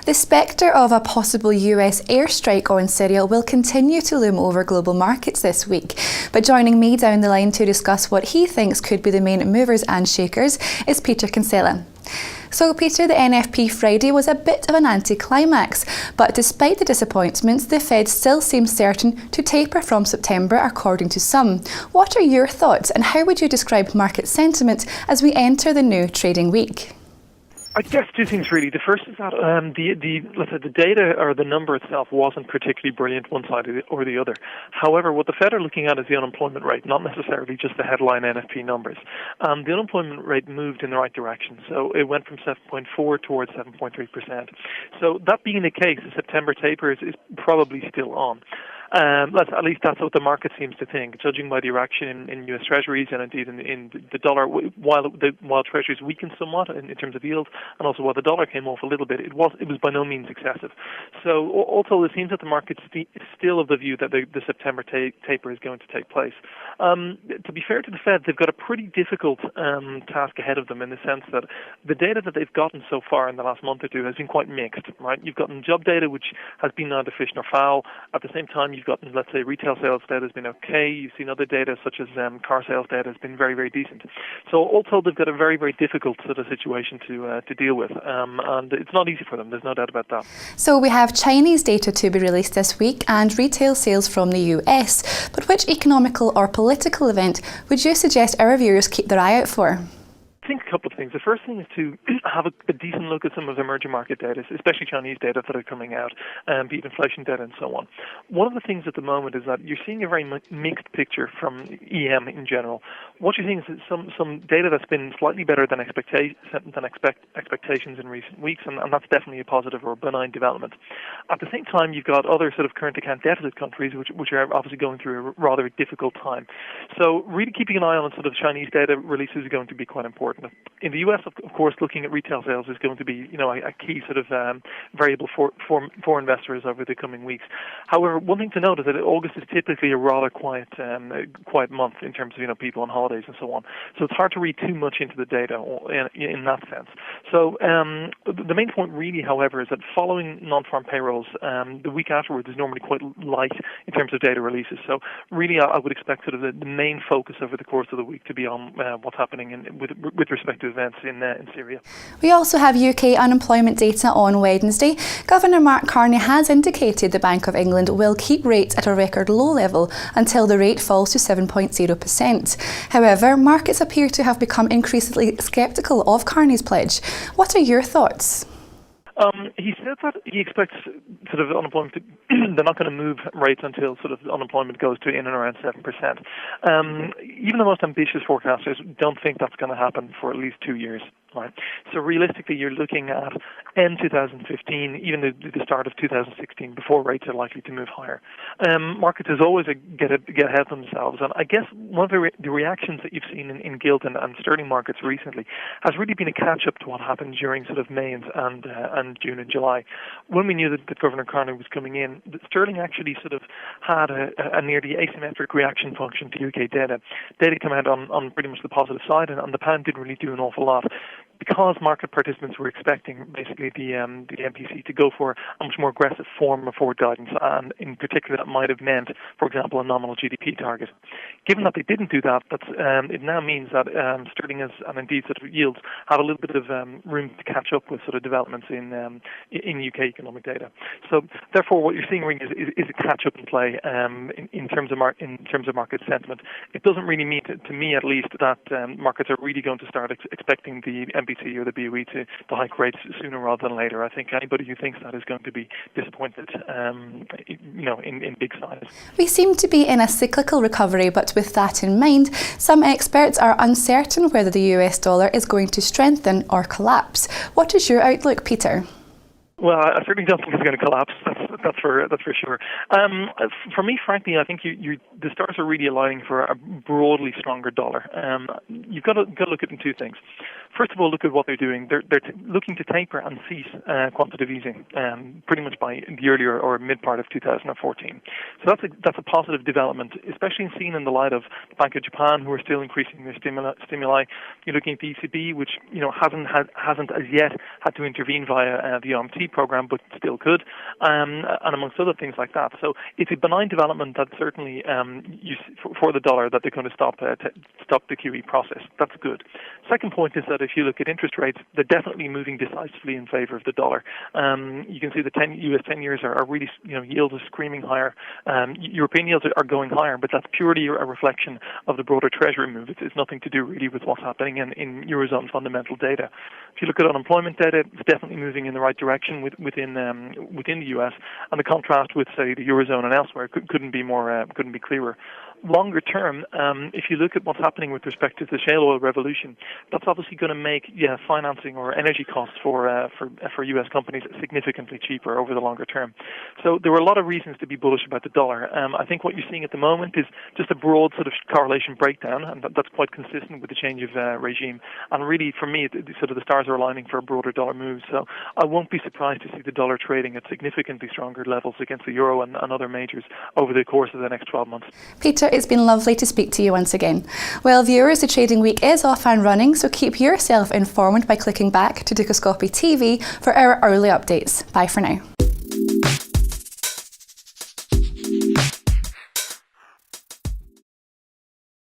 The spectre of a possible US airstrike on Syria will continue to loom over global markets this week. But joining me down the line to discuss what he thinks could be the main movers and shakers is Peter Kinsella. So Peter, the NFP Friday was a bit of an anticlimax, but despite the disappointments, the Fed still seems certain to taper from September, according to some. What are your thoughts, and how would you describe market sentiment as we enter the new trading week? I guess two things really. The first is that the data or the number itself wasn't particularly brilliant one side or the other. However, what the Fed are looking at is the unemployment rate, not necessarily just the headline NFP numbers. The unemployment rate moved in the right direction, so it went from 7.4 towards 7.3%. So that being the case, the September taper is probably still on. At least that's what the market seems to think, judging by the reaction in U.S. Treasuries and indeed in the dollar. While Treasuries weakened somewhat in terms of yield, and also while the dollar came off a little bit, it was by no means excessive. So also it seems that the market is still of the view that the September taper is going to take place. To be fair to the Fed, they've got a pretty difficult task ahead of them in the sense that the data that they've gotten so far in the last month or two has been quite mixed. Right? You've gotten job data which has been neither fish nor fowl. At the same time, you've gotten, let's say, retail sales data has been okay. You've seen other data such as car sales data has been very, very decent. So all told, they've got a very, very difficult sort of situation to deal with, and it's not easy for them. There's no doubt about that. So we have Chinese data to be released this week and retail sales from the US. But which economical or political event would you suggest our viewers keep their eye out for? I think a couple of things. The first thing is to have a decent look at some of the emerging market data, especially Chinese data that are coming out, be it inflation data and so on. One of the things at the moment is that you're seeing a very mixed picture from EM in general. What you're seeing is some data that's been slightly better than expectations in recent weeks, and that's definitely a positive or a benign development. At the same time, you've got other sort of current account deficit countries which are obviously going through a rather difficult time. So really keeping an eye on sort of Chinese data releases is going to be quite important. In the US, of course, looking at retail sales is going to be, a key sort of variable for investors over the coming weeks. However, one thing to note is that August is typically a rather quiet month in terms of people on holidays and so on. So it's hard to read too much into the data in that sense. So the main point really, however, is that following non-farm payrolls, the week afterwards is normally quite light in terms of data releases. So really, I would expect sort of the main focus over the course of the week to be on what's happening with respect to events in Syria. We also have UK unemployment data on Wednesday. Governor Mark Carney has indicated the Bank of England will keep rates at a record low level until the rate falls to 7.0%. However, markets appear to have become increasingly sceptical of Carney's pledge. What are your thoughts? He said that he expects sort of unemployment they're not going to move rates until sort of unemployment goes to in and around 7%. Even the most ambitious forecasters don't think that's going to happen for at least 2 years. Right. So realistically, you're looking at end 2015, even the start of 2016, before rates are likely to move higher. Markets as always get ahead of themselves, and I guess one of the reactions that you've seen in gilt and sterling markets recently has really been a catch-up to what happened during sort of May and June and July. When we knew that Governor Carney was coming in, sterling actually sort of had a nearly asymmetric reaction function to UK data. Data came out on pretty much the positive side, and the pound didn't really do an awful lot. Because market participants were expecting basically the MPC to go for a much more aggressive form of forward guidance, and in particular that might have meant, for example, a nominal GDP target. Given that they didn't do that, it now means that sterling and indeed sort of yields have a little bit of room to catch up with sort of developments in UK economic data. So therefore, what you're seeing really is a catch up in play in terms of market sentiment. It doesn't really mean, to me at least, that markets are really going to start expecting the MPC or the BOE to hike rates sooner rather than later. I think anybody who thinks that is going to be disappointed, in big size. We seem to be in a cyclical recovery, but with that in mind, some experts are uncertain whether the US dollar is going to strengthen or collapse. What is your outlook, Peter? Well, I certainly don't think it's going to collapse. That's for sure. For me, frankly, I think the stars are really aligning for a broadly stronger dollar. You've got to look at two things. First of all, look at what they're doing. They're looking to taper and cease quantitative easing, pretty much by the earlier or mid part of 2014. So that's a positive development, especially seen in the light of the Bank of Japan, who are still increasing their stimuli. You're looking at the ECB, which hasn't as yet had to intervene via the OMT program, but still could, and amongst other things like that. So it's a benign development that certainly for the dollar that they're going to stop the QE process. That's good. Second point is that if you look at interest rates, they're definitely moving decisively in favor of the dollar. You can see the US 10 years are really, yields are screaming higher. European yields are going higher, but that's purely a reflection of the broader Treasury move. It's nothing to do really with what's happening in Eurozone fundamental data. If you look at unemployment data, it's definitely moving in the right direction within the US, and the contrast with, say, the Eurozone and elsewhere couldn't be clearer. Longer term, if you look at what's happening with respect to the shale oil revolution, that's obviously going to make financing or energy costs for U.S. companies significantly cheaper over the longer term. So there were a lot of reasons to be bullish about the dollar. I think what you're seeing at the moment is just a broad sort of correlation breakdown, and that's quite consistent with the change of regime. And really, for me, sort of the stars are aligning for a broader dollar move. So I won't be surprised to see the dollar trading at significantly stronger levels against the euro and other majors over the course of the next 12 months. Peter, it's been lovely to speak to you once again. Well, viewers, the trading week is off and running, so keep yourself informed by clicking back to Dukascopy TV for our early updates. Bye for now.